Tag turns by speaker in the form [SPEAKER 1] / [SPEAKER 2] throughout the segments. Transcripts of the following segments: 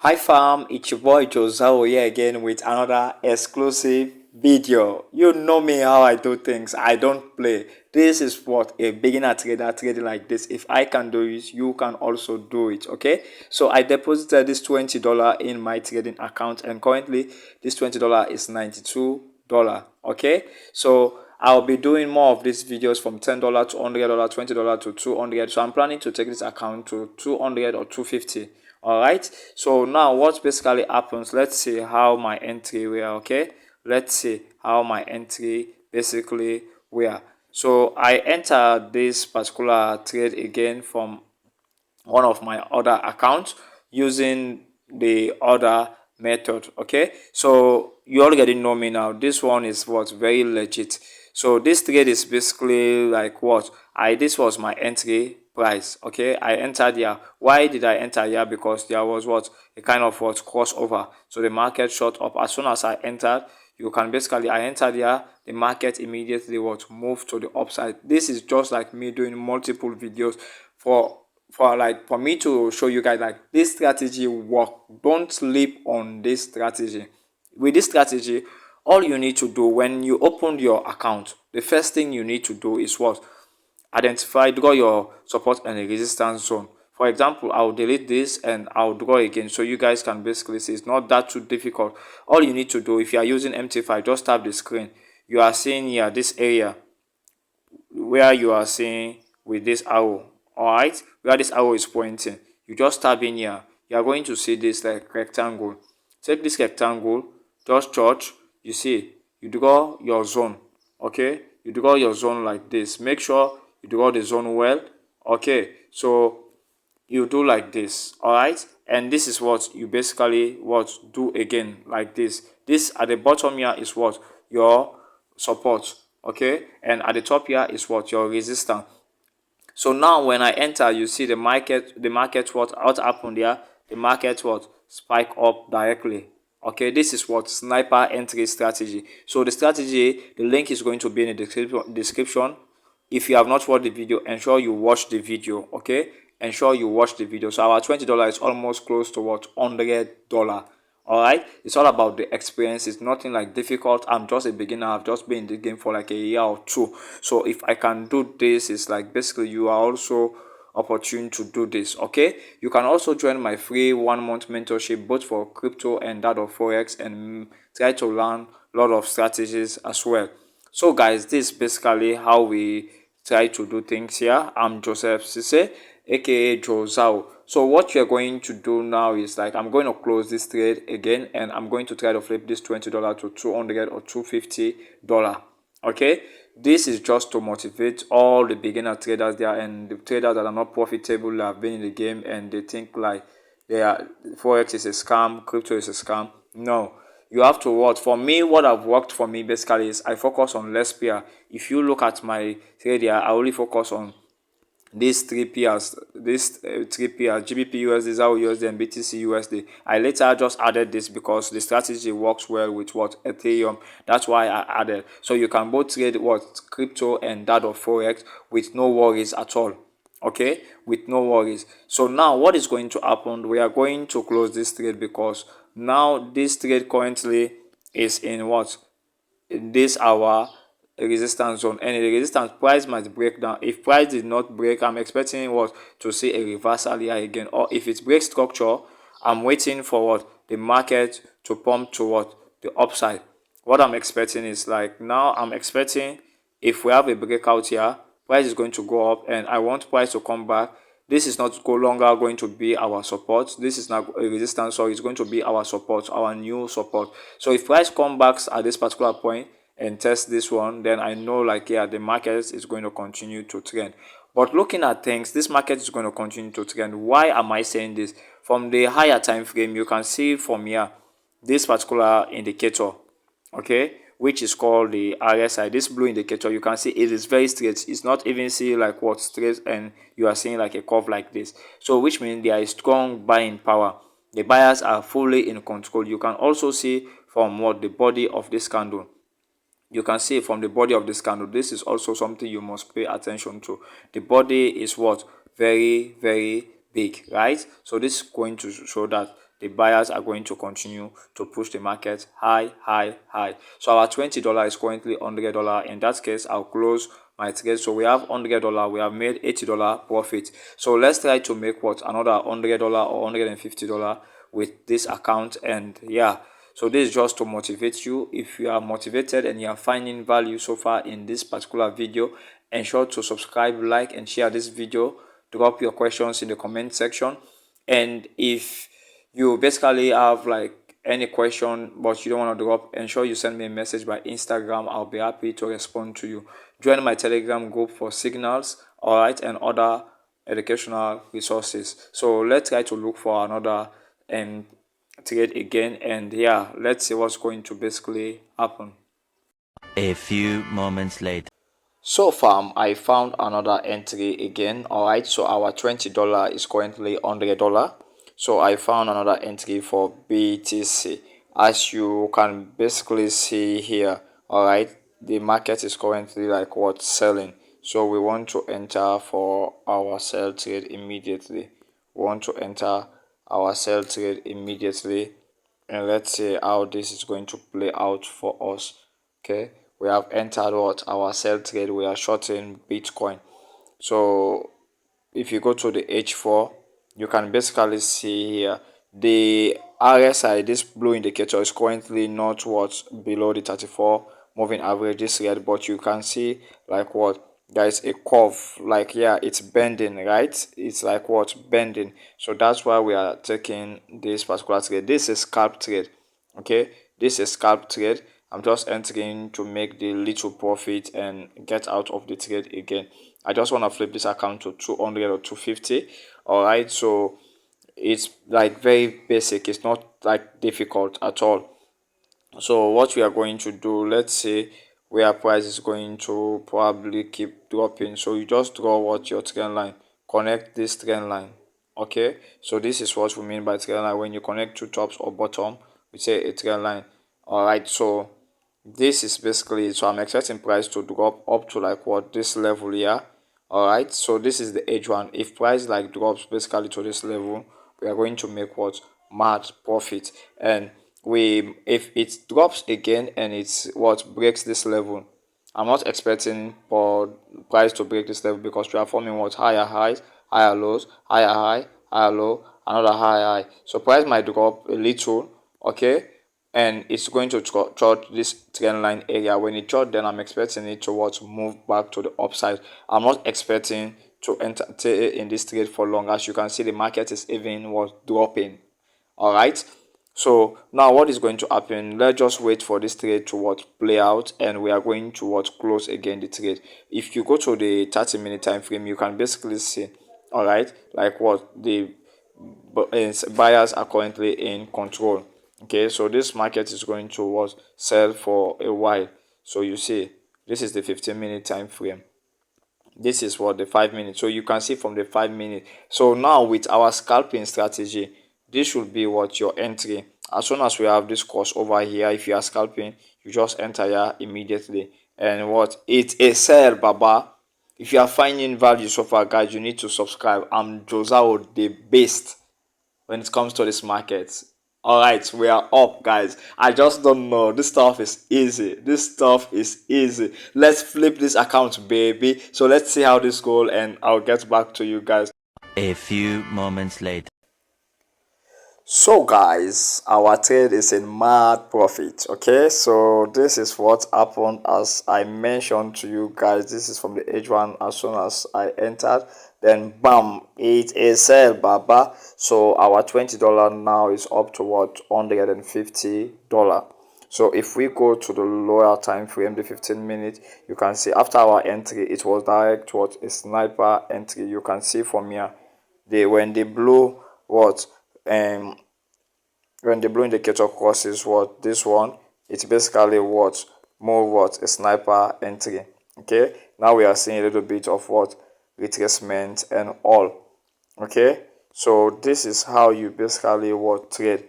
[SPEAKER 1] Hi fam, it's your boy Josao here again with another exclusive video. You know me how I do things, I don't play. This is what a beginner trader trading like this. If I can do it, you can also do it, okay? So I deposited this $20 in my trading account and currently this $20 is $92, okay? So I'll be doing more of these videos from $10 to $100, $20 to $200. So I'm planning to take this account to 200 or 250. All right, so now what basically happens, let's see how my entry were. Okay, let's see how my entry basically were. So I entered this particular trade again from one of my other accounts using the other method. Okay, so you already know me now. This one is what very legit. So this trade is basically like what this was my entry price. Okay, I entered here. Why did I enter here? Because there was what a kind of what crossover. So the market shot up as soon as I entered. You can basically, I entered here, the market immediately what moved to the upside. This is just like me doing multiple videos for me to show you guys like this strategy work. Don't sleep on this strategy. With this strategy, all you need to do when you open your account, the first thing you need to do is what? Draw your support and resistance zone. For example, I'll delete this and I'll draw again so you guys can basically see it's not that too difficult. All you need to do, if you are using MT5, just tap the screen. You are seeing here this area where you are seeing with this arrow, all right, where this arrow is pointing. You just tap in here. You are going to see this like rectangle. Take this rectangle, just touch. You see, you draw your zone. Okay, you draw your zone like this. Make sure you draw the zone well. Okay, so you do like this, all right, and this is what you basically what do again like this at the bottom here is what your support, okay, and at the top here is what your resistance. So now when I enter, you see the market what happened here, the market what spike up directly. Okay, this is what sniper entry strategy. So the strategy, the link is going to be in the description. If you have not watched the video, ensure you watch the video. Okay, ensure you watch the video. So our $20 is almost close to what $100. All right, it's all about the experience. It's nothing like difficult. I'm just a beginner. I've just been in the game for like a year or two. So if I can do this, it's like basically you are also opportune to do this. Okay, you can also join my free 1 month mentorship both for crypto and that of forex, and try to learn a lot of strategies as well. So guys, this is basically how we try to do things here. I'm Joseph Sise, aka Josao. So what you're going to do now is like I'm going to close this trade again and I'm going to try to flip this $20 to 200 or $250. Okay, this is just to motivate all the beginner traders there and the traders that are not profitable, that have been in the game and they think like they are forex is a scam, crypto is a scam. No, you have to what? For me, what have worked for me basically is I focus on less pair. If you look at my trade here, I only focus on these three pairs, GBP USD, ZAO USD, and BTC USD. I later just added this because the strategy works well with what Ethereum. That's why I added. So you can both trade what crypto and that of forex with no worries at all. Okay, with no worries. So now what is going to happen? We are going to close this trade because now this trade currently is in what? In this hour resistance zone, and the resistance price might break down. If price did not break, I'm expecting what to see a reversal here again, or if it breaks structure, I'm waiting for what the market to pump to what the upside. What I'm expecting is like now I'm expecting if we have a breakout here, price is going to go up and I want price to come back. This is not no longer going to be our support. This is not a resistance, so it's going to be our support, our new support. So if price comes back at this particular point and test this one, then I know like yeah, the market is going to continue to trend. But looking at things, this market is going to continue to trend. Why am I saying this? From the higher time frame, you can see from here this particular indicator, okay, which is called the RSI. This blue indicator, you can see it is very straight. It's not even see like what straight, and you are seeing like a curve like this. So which means there is strong buying power. The buyers are fully in control. You can also see from what the body of this candle. You can see from the body of this candle. This is also something you must pay attention to. The body is what very big, right? So this is going to show that the buyers are going to continue to push the market high, high, high. So our $20 is currently $100. In that case, I'll close my trade. So we have $100, we have made $80 profit. So let's try to make what, another $100 or $150 with this account. And yeah, so this is just to motivate you. If you are motivated and you are finding value so far in this particular video, ensure to subscribe, like, and share this video. Drop your questions in the comment section. And if you basically have like any question but you don't want to drop, ensure you send me a message by Instagram. I'll be happy to respond to you. Join my Telegram group for signals, all right, and other educational resources. So let's try to look for another trade again, and yeah, let's see what's going to basically happen.
[SPEAKER 2] A few moments later.
[SPEAKER 1] So far, I found another entry again. All right, so our $20 is currently $100. So I found another entry for BTC. As you can basically see here, all right, the market is currently like what, selling. So we want to enter for our sell trade immediately. We want to enter our sell trade immediately, and let's see how this is going to play out for us. Okay, we have entered what, our sell trade. We are shorting Bitcoin. So if you go to the H4, you can basically see here the RSI, this blue indicator, is currently not what, below the 34 moving average, this red, but you can see like what, there is a curve, like yeah, it's bending, right? It's like what, bending. So that's why we are taking this particular trade. This is scalp trade. Okay, this is scalp trade. I'm just entering to make the little profit and get out of the trade again. I just want to flip this account to 200 or 250. All right, so it's like very basic. It's not like difficult at all. So what we are going to do, let's say where price is going to probably keep dropping. So you just draw what, your trend line, connect this trend line. Okay, so this is what we mean by trend line. When you connect two tops or bottom, we say a trend line. All right, so this is basically it. So I'm expecting price to drop up to like what, this level here. All right, so this is the H1. If price like drops basically to this level, we are going to make what, mad profit. And we, if it drops again and it's what, breaks this level, I'm not expecting for price to break this level, because we are forming what, higher highs, higher lows, higher high, higher low, another high. So price might drop a little, okay, and it's going to chart this trend line area. When it chart, then I'm expecting it to what, move back to the upside. I'm not expecting to enter in this trade for long. As you can see, the market is even what, dropping. All right, so now what is going to happen, let's just wait for this trade to what, play out, and we are going to what, close again the trade. If you go to the 30-minute time frame, you can basically see, all right, like what, the buyers are currently in control. Okay, so this market is going to what, sell for a while. So you see, this is the 15-minute time frame, this is what, the 5 minutes. So you can see from the 5 minutes. So now with our scalping strategy, this should be what, your entry. As soon as we have this course over here, if you are scalping, you just enter here immediately, and what, it's a sell, baba. If you are finding value so far, guys, you need to subscribe. I'm Josao, the best when it comes to this market. All right, we are up, guys. I just don't know, this stuff is easy. This stuff is easy. Let's flip this account, baby. So let's see how this goes, and I'll get back to you guys.
[SPEAKER 2] A few moments later.
[SPEAKER 1] So guys, our trade is in mad profit. Okay, so this is what happened. As I mentioned to you guys, this is from the H1. As soon as I entered, then bam, it is sell, baba. So our $20 now is up to what, $150. So if we go to the lower time frame, the 15 minute, you can see after our entry, it was direct what, a sniper entry. You can see from here, when they blew what, when the blue indicator crosses what, this one, it's basically what, more what, a sniper entry. Okay, now we are seeing a little bit of what, retracement and all. Okay, so this is how you basically what, trade.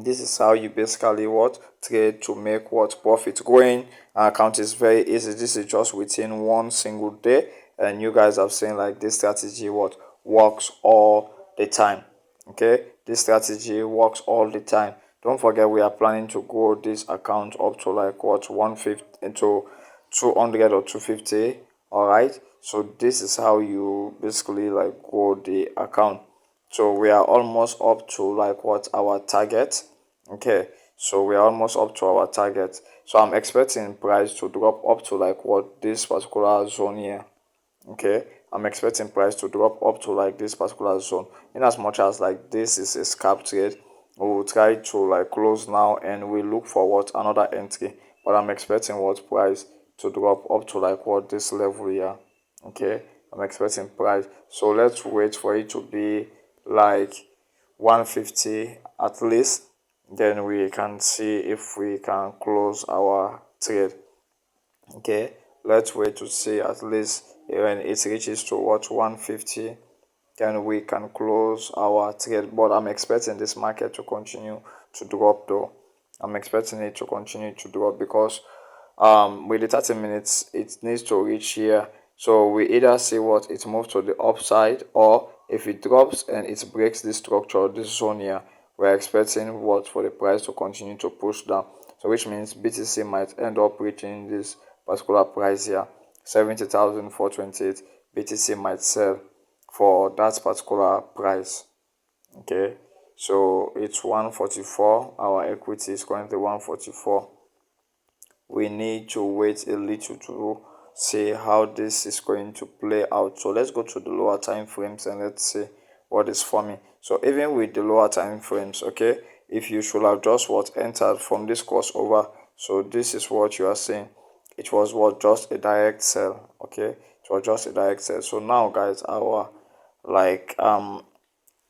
[SPEAKER 1] This is how you basically what, trade to make what, profit. Going account is very easy. This is just within one single day, and you guys have seen like this strategy what, works all the time. Okay, this strategy works all the time. Don't forget, we are planning to grow this account up to like what, 150 into 200 or 250. All right, so this is how you basically like grow the account. So we are almost up to like what, our target. Okay, so we are almost up to our target. So I'm expecting price to drop up to like what, this particular zone here. Okay, I'm expecting price to drop up to like this particular zone. In as much as like this is a scalp trade, we will try to like close now and we look for what, another entry. But I'm expecting what, price to drop up to like what, this level here. Okay, I'm expecting price, so let's wait for it to be like 150 at least, then we can see if we can close our trade. Okay, let's wait to see at least when it reaches to what, 150, then we can close our trade. But I'm expecting this market to continue to drop though. I'm expecting it to continue to drop because with the 30 minutes it needs to reach here. So we either see what, it moves to the upside, or if it drops and it breaks this structure, this zone here, we're expecting what, for the price to continue to push down. So which means BTC might end up reaching this particular price here, 70,428. BTC might sell for that particular price. Okay, so it's 144. Our equity is currently 144. We need to wait a little to see how this is going to play out. So let's go to the lower time frames and let's see what is forming. So even with the lower time frames, okay, if you should have just what, entered from this crossover, so this is what you are seeing. It was what, just a direct sell. Okay, it was just a direct sell. So now guys, our like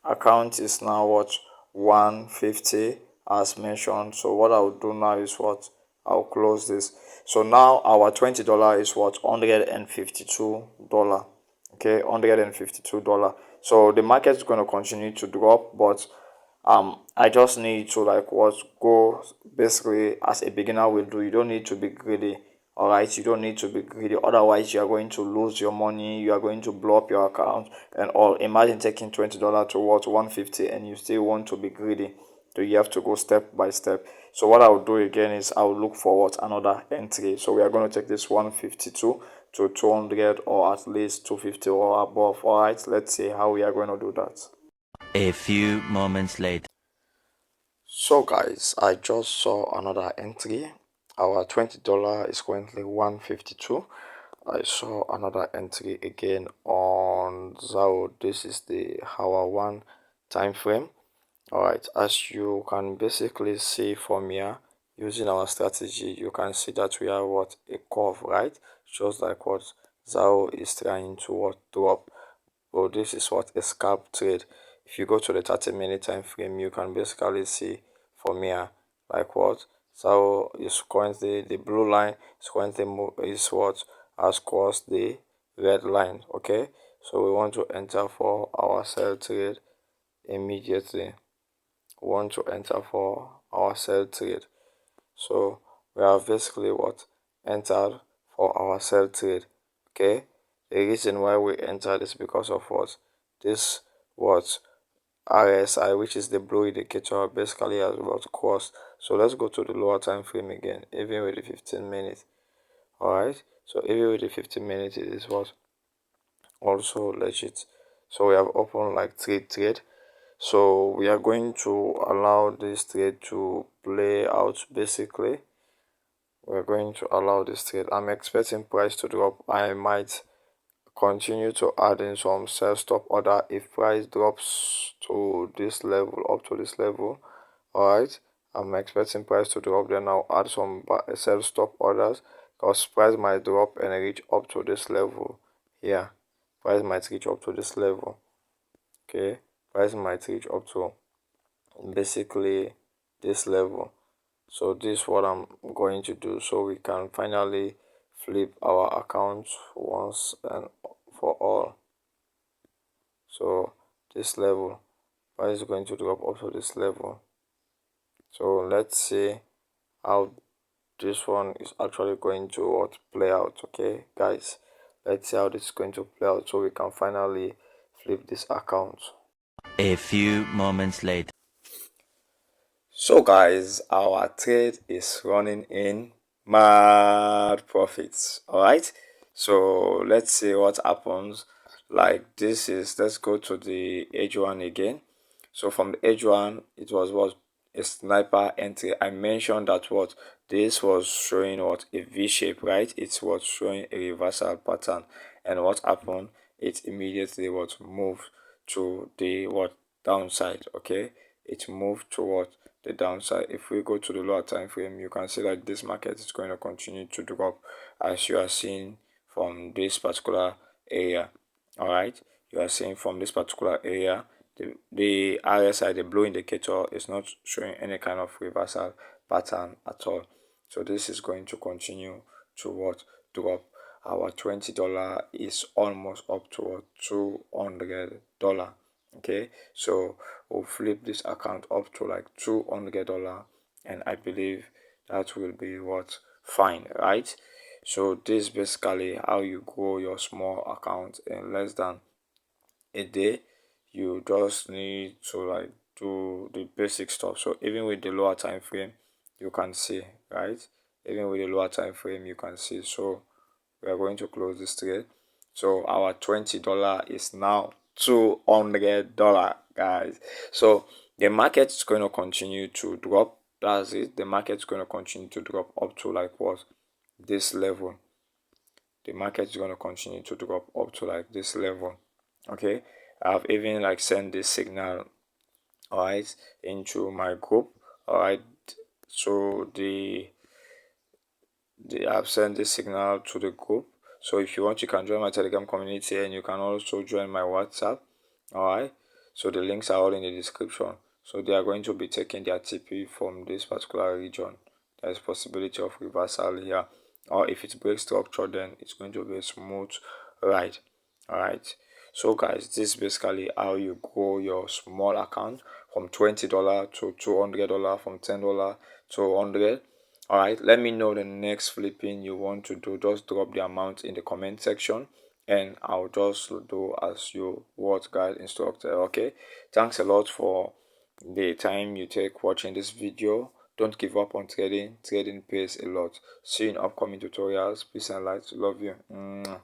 [SPEAKER 1] account is now what, 150 as mentioned. So what I'll do now is what, I'll close this. So now our $20 is what, $152. Okay, $152. So the market is going to continue to drop, but I just need to like what, go basically as a beginner will do. You don't need to be greedy. All right, you don't need to be greedy, otherwise you are going to lose your money, you are going to blow up your account and all. Imagine taking $20 to what, 150, and you still want to be greedy. So you have to go step by step. So what I will do again is I will look for what, another entry. So we are going to take this 152 to 200, or at least 250 or above. All right, let's see how we are going to do that.
[SPEAKER 2] A few moments later.
[SPEAKER 1] So guys, I just saw another entry. Our $20 is currently 152. I saw another entry again on Zao. This is the hour one time frame. All right, as you can basically see from here, using our strategy, you can see that we are what, a curve, right? Just like what Zao is trying to what, drop. So this is what, a scalp trade. If you go to the 30-minute time frame, you can basically see from here like what, so is currently, the blue line is currently is what, has crossed the red line. Okay, so we want to enter for our sell trade immediately. We want to enter for our sell trade. So we have basically what, entered for our sell trade. Okay, the reason why we entered is because of what, this what, RSI, which is the blue indicator, basically has what, crossed. So let's go to the lower time frame again, even with the 15 minutes. All right, so even with the 15 minutes, it is what, also legit. So we have opened like 3 trade. So we are going to allow this trade to play out. Basically, we're going to allow this trade. I'm expecting price to drop. I might continue to add in some sell stop order if price drops to this level, up to this level. All right, I'm expecting price to drop, then I'll add some sell stop orders, because price might drop and reach up to this level. Yeah, price might reach up to this level. Okay, price might reach up to basically this level. So this is what I'm going to do, so we can finally flip our account once and for all. So this level, price is going to drop up to this level. So let's see how this one is actually going to what, play out. Okay guys, let's see how this is going to play out, so we can finally flip this account.
[SPEAKER 2] A few moments later.
[SPEAKER 1] So guys, our trade is running in mad profits. All right, so let's see what happens. Like this is, let's go to the edge one again. So from the edge one, it was a sniper entry. I mentioned that what this was showing, what a V shape, right? It was showing a reversal pattern, and what happened, it immediately was moved to the what downside. Okay, it moved toward the downside. If we go to the lower time frame, you can see that this market is going to continue to drop, as you are seeing from this particular area. All right, you are seeing from this particular area, the RSI, the blue indicator, is not showing any kind of reversal pattern at all. So this is going to continue to what drop. Our $20 is almost up to what, $200. Okay, so we'll flip this account up to like $200, and I believe that will be what fine, right? So this is basically how you grow your small account in less than a day. You just need to like do the basic stuff. So even with the lower time frame, you can see, right? Even with the lower time frame, you can see. So we are going to close this trade. So our $20 is now $200, guys. So the market is going to continue to drop. That's it. The market is going to continue to drop up to like what, this level. The market is going to continue to drop up to like this level. Okay, I've even like sent this signal, all right, into my group. All right, so I've sent this signal to the group. So if you want, you can join my Telegram community, and you can also join my WhatsApp. All right, so the links are all in the description. So they are going to be taking their TP from this particular region. There is possibility of reversal here, or if it breaks structure, then it's going to be a smooth ride. All right, so guys, this is basically how you grow your small account from $20 to $200, from $10 to 100. All right, let me know the next flipping you want to do. Just drop the amount in the comment section, and I'll just do as you what guide instructor. Okay, thanks a lot for the time you take watching this video. Don't give up on trading. Trading pays a lot. See you in upcoming tutorials. Peace and light. Love you. Mwah.